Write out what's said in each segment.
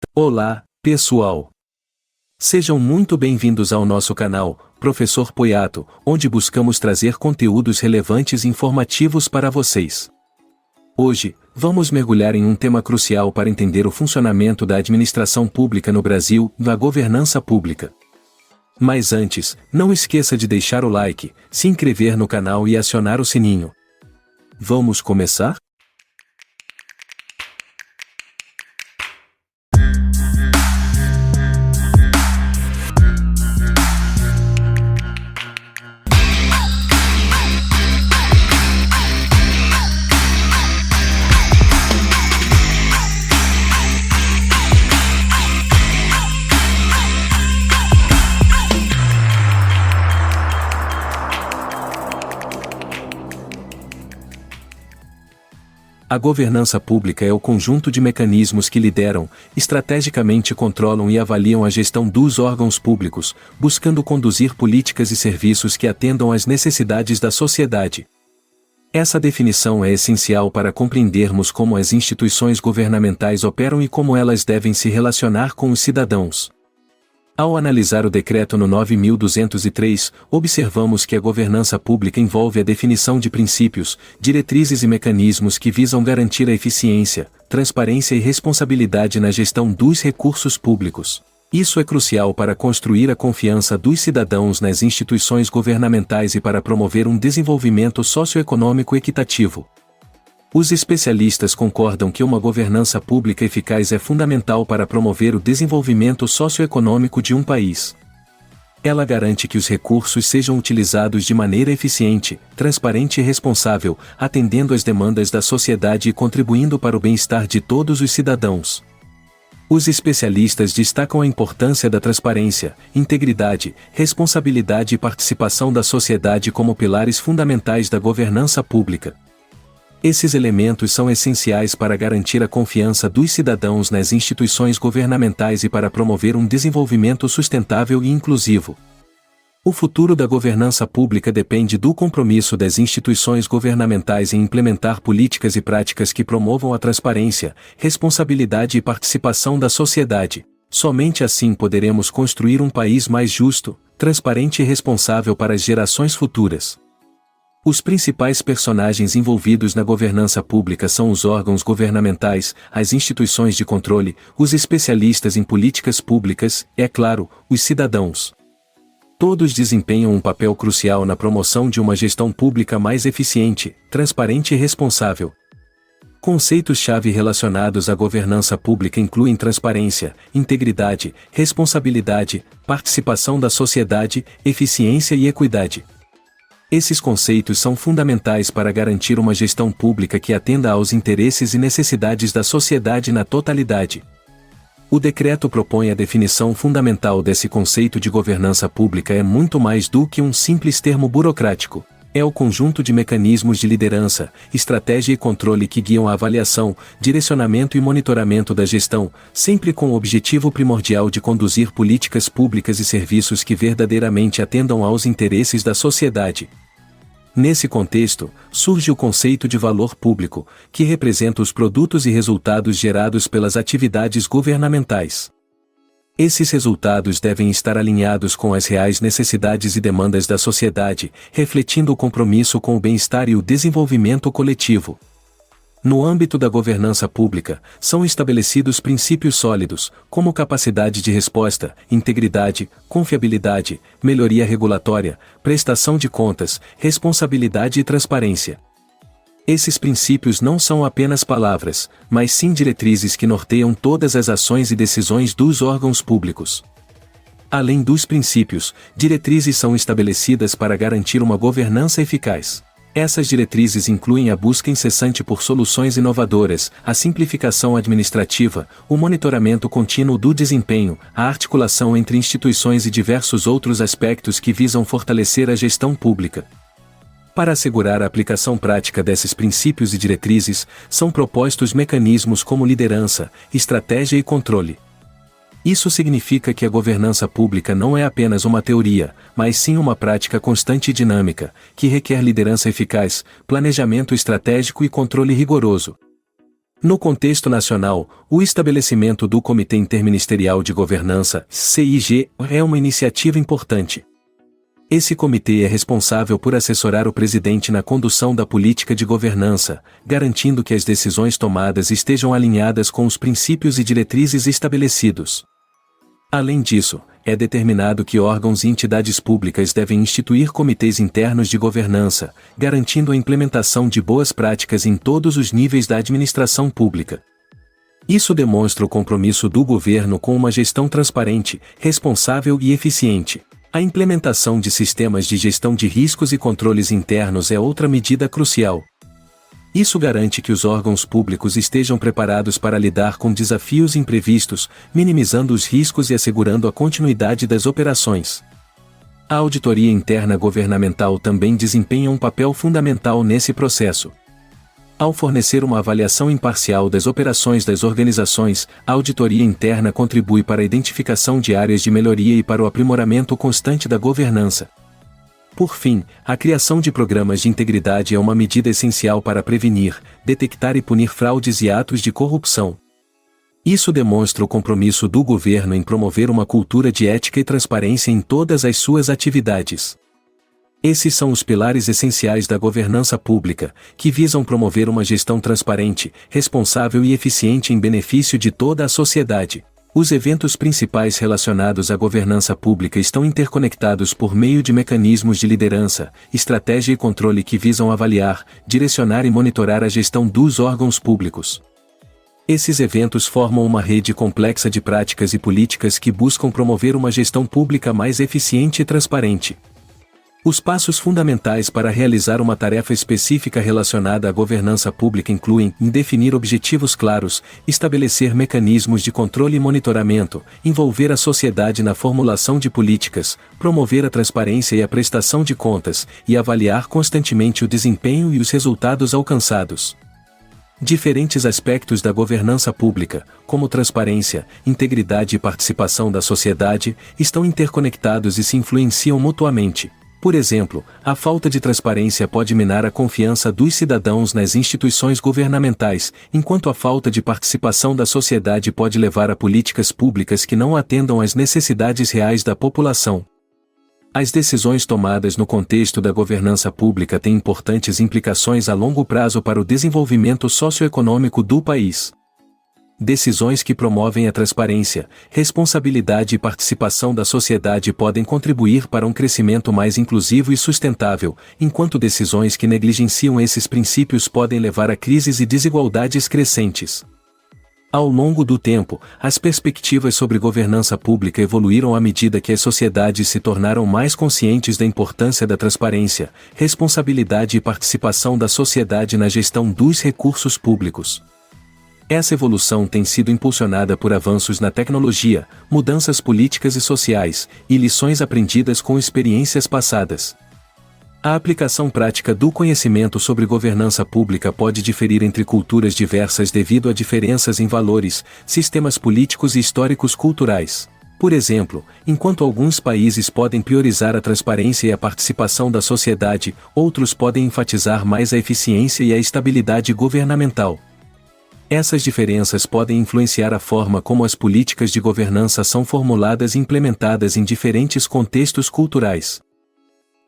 Olá, pessoal! Sejam muito bem-vindos ao nosso canal, Professor Poiato, onde buscamos trazer conteúdos relevantes e informativos para vocês. Hoje, vamos mergulhar em um tema crucial para entender o funcionamento da administração pública no Brasil, da governança pública. Mas antes, não esqueça de deixar o like, se inscrever no canal e acionar o sininho. Vamos começar? A governança pública é o conjunto de mecanismos que lideram, estrategicamente controlam e avaliam a gestão dos órgãos públicos, buscando conduzir políticas e serviços que atendam às necessidades da sociedade. Essa definição é essencial para compreendermos como as instituições governamentais operam e como elas devem se relacionar com os cidadãos. Ao analisar o Decreto no 9.203, observamos que a governança pública envolve a definição de princípios, diretrizes e mecanismos que visam garantir a eficiência, transparência e responsabilidade na gestão dos recursos públicos. Isso é crucial para construir a confiança dos cidadãos nas instituições governamentais e para promover um desenvolvimento socioeconômico equitativo. Os especialistas concordam que uma governança pública eficaz é fundamental para promover o desenvolvimento socioeconômico de um país. Ela garante que os recursos sejam utilizados de maneira eficiente, transparente e responsável, atendendo às demandas da sociedade e contribuindo para o bem-estar de todos os cidadãos. Os especialistas destacam a importância da transparência, integridade, responsabilidade e participação da sociedade como pilares fundamentais da governança pública. Esses elementos são essenciais para garantir a confiança dos cidadãos nas instituições governamentais e para promover um desenvolvimento sustentável e inclusivo. O futuro da governança pública depende do compromisso das instituições governamentais em implementar políticas e práticas que promovam a transparência, responsabilidade e participação da sociedade. Somente assim poderemos construir um país mais justo, transparente e responsável para as gerações futuras. Os principais personagens envolvidos na governança pública são os órgãos governamentais, as instituições de controle, os especialistas em políticas públicas e, é claro, os cidadãos. Todos desempenham um papel crucial na promoção de uma gestão pública mais eficiente, transparente e responsável. Conceitos-chave relacionados à governança pública incluem transparência, integridade, responsabilidade, participação da sociedade, eficiência e equidade. Esses conceitos são fundamentais para garantir uma gestão pública que atenda aos interesses e necessidades da sociedade na totalidade. O decreto propõe a definição fundamental desse conceito de governança pública é muito mais do que um simples termo burocrático. É o conjunto de mecanismos de liderança, estratégia e controle que guiam a avaliação, direcionamento e monitoramento da gestão, sempre com o objetivo primordial de conduzir políticas públicas e serviços que verdadeiramente atendam aos interesses da sociedade. Nesse contexto, surge o conceito de valor público, que representa os produtos e resultados gerados pelas atividades governamentais. Esses resultados devem estar alinhados com as reais necessidades e demandas da sociedade, refletindo o compromisso com o bem-estar e o desenvolvimento coletivo. No âmbito da governança pública, são estabelecidos princípios sólidos, como capacidade de resposta, integridade, confiabilidade, melhoria regulatória, prestação de contas, responsabilidade e transparência. Esses princípios não são apenas palavras, mas sim diretrizes que norteiam todas as ações e decisões dos órgãos públicos. Além dos princípios, diretrizes são estabelecidas para garantir uma governança eficaz. Essas diretrizes incluem a busca incessante por soluções inovadoras, a simplificação administrativa, o monitoramento contínuo do desempenho, a articulação entre instituições e diversos outros aspectos que visam fortalecer a gestão pública. Para assegurar a aplicação prática desses princípios e diretrizes, são propostos mecanismos como liderança, estratégia e controle. Isso significa que a governança pública não é apenas uma teoria, mas sim uma prática constante e dinâmica, que requer liderança eficaz, planejamento estratégico e controle rigoroso. No contexto nacional, o estabelecimento do Comitê Interministerial de Governança, CIG, é uma iniciativa importante. Esse comitê é responsável por assessorar o presidente na condução da política de governança, garantindo que as decisões tomadas estejam alinhadas com os princípios e diretrizes estabelecidos. Além disso, é determinado que órgãos e entidades públicas devem instituir comitês internos de governança, garantindo a implementação de boas práticas em todos os níveis da administração pública. Isso demonstra o compromisso do governo com uma gestão transparente, responsável e eficiente. A implementação de sistemas de gestão de riscos e controles internos é outra medida crucial. Isso garante que os órgãos públicos estejam preparados para lidar com desafios imprevistos, minimizando os riscos e assegurando a continuidade das operações. A auditoria interna governamental também desempenha um papel fundamental nesse processo. Ao fornecer uma avaliação imparcial das operações das organizações, a auditoria interna contribui para a identificação de áreas de melhoria e para o aprimoramento constante da governança. Por fim, a criação de programas de integridade é uma medida essencial para prevenir, detectar e punir fraudes e atos de corrupção. Isso demonstra o compromisso do governo em promover uma cultura de ética e transparência em todas as suas atividades. Esses são os pilares essenciais da governança pública, que visam promover uma gestão transparente, responsável e eficiente em benefício de toda a sociedade. Os eventos principais relacionados à governança pública estão interconectados por meio de mecanismos de liderança, estratégia e controle que visam avaliar, direcionar e monitorar a gestão dos órgãos públicos. Esses eventos formam uma rede complexa de práticas e políticas que buscam promover uma gestão pública mais eficiente e transparente. Os passos fundamentais para realizar uma tarefa específica relacionada à governança pública incluem definir objetivos claros, estabelecer mecanismos de controle e monitoramento, envolver a sociedade na formulação de políticas, promover a transparência e a prestação de contas, e avaliar constantemente o desempenho e os resultados alcançados. Diferentes aspectos da governança pública, como transparência, integridade e participação da sociedade, estão interconectados e se influenciam mutuamente. Por exemplo, a falta de transparência pode minar a confiança dos cidadãos nas instituições governamentais, enquanto a falta de participação da sociedade pode levar a políticas públicas que não atendam às necessidades reais da população. As decisões tomadas no contexto da governança pública têm importantes implicações a longo prazo para o desenvolvimento socioeconômico do país. Decisões que promovem a transparência, responsabilidade e participação da sociedade podem contribuir para um crescimento mais inclusivo e sustentável, enquanto decisões que negligenciam esses princípios podem levar a crises e desigualdades crescentes. Ao longo do tempo, as perspectivas sobre governança pública evoluíram à medida que as sociedades se tornaram mais conscientes da importância da transparência, responsabilidade e participação da sociedade na gestão dos recursos públicos. Essa evolução tem sido impulsionada por avanços na tecnologia, mudanças políticas e sociais, e lições aprendidas com experiências passadas. A aplicação prática do conhecimento sobre governança pública pode diferir entre culturas diversas devido a diferenças em valores, sistemas políticos e históricos culturais. Por exemplo, enquanto alguns países podem priorizar a transparência e a participação da sociedade, outros podem enfatizar mais a eficiência e a estabilidade governamental. Essas diferenças podem influenciar a forma como as políticas de governança são formuladas e implementadas em diferentes contextos culturais.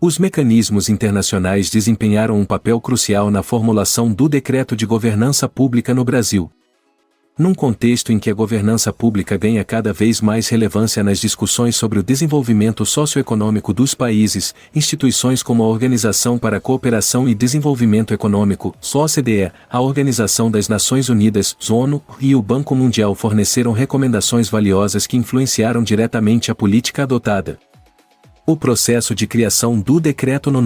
Os mecanismos internacionais desempenharam um papel crucial na formulação do Decreto de Governança Pública no Brasil. Num contexto em que a governança pública ganha cada vez mais relevância nas discussões sobre o desenvolvimento socioeconômico dos países, instituições como a Organização para a Cooperação e Desenvolvimento Econômico, OCDE, a Organização das Nações Unidas, ONU, e o Banco Mundial forneceram recomendações valiosas que influenciaram diretamente a política adotada. O processo de criação do Decreto No.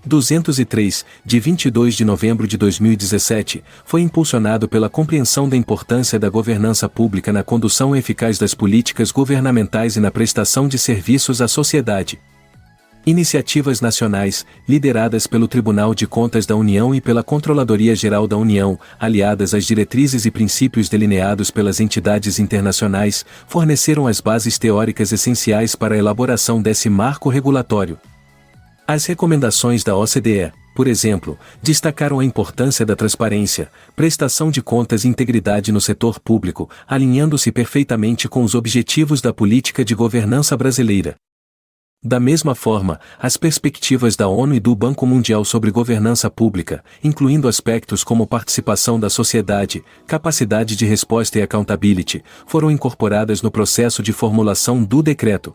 9.203, de 22 de novembro de 2017, foi impulsionado pela compreensão da importância da governança pública na condução eficaz das políticas governamentais e na prestação de serviços à sociedade. Iniciativas nacionais, lideradas pelo Tribunal de Contas da União e pela Controladoria Geral da União, aliadas às diretrizes e princípios delineados pelas entidades internacionais, forneceram as bases teóricas essenciais para a elaboração desse marco regulatório. As recomendações da OCDE, por exemplo, destacaram a importância da transparência, prestação de contas e integridade no setor público, alinhando-se perfeitamente com os objetivos da política de governança brasileira. Da mesma forma, as perspectivas da ONU e do Banco Mundial sobre governança pública, incluindo aspectos como participação da sociedade, capacidade de resposta e accountability, foram incorporadas no processo de formulação do decreto.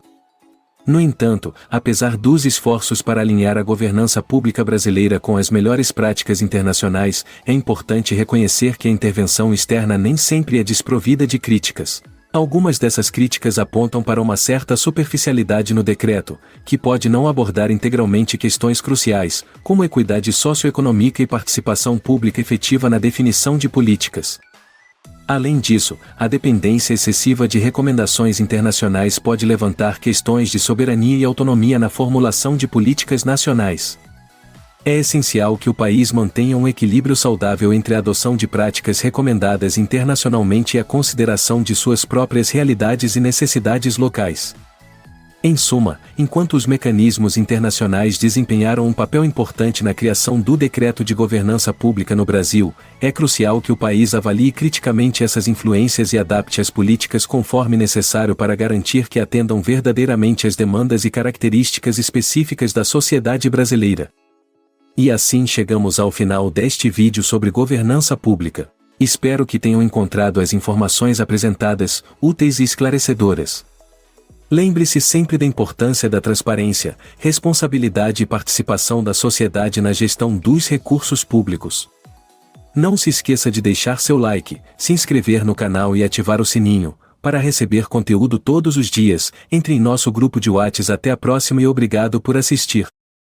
No entanto, apesar dos esforços para alinhar a governança pública brasileira com as melhores práticas internacionais, é importante reconhecer que a intervenção externa nem sempre é desprovida de críticas. Algumas dessas críticas apontam para uma certa superficialidade no decreto, que pode não abordar integralmente questões cruciais, como equidade socioeconômica e participação pública efetiva na definição de políticas. Além disso, a dependência excessiva de recomendações internacionais pode levantar questões de soberania e autonomia na formulação de políticas nacionais. É essencial que o país mantenha um equilíbrio saudável entre a adoção de práticas recomendadas internacionalmente e a consideração de suas próprias realidades e necessidades locais. Em suma, enquanto os mecanismos internacionais desempenharam um papel importante na criação do Decreto de Governança Pública no Brasil, é crucial que o país avalie criticamente essas influências e adapte as políticas conforme necessário para garantir que atendam verdadeiramente às demandas e características específicas da sociedade brasileira. E assim chegamos ao final deste vídeo sobre governança pública. Espero que tenham encontrado as informações apresentadas úteis e esclarecedoras. Lembre-se sempre da importância da transparência, responsabilidade e participação da sociedade na gestão dos recursos públicos. Não se esqueça de deixar seu like, se inscrever no canal e ativar o sininho, para receber conteúdo todos os dias. Entre em nosso grupo de WhatsApp. Até a próxima e obrigado por assistir.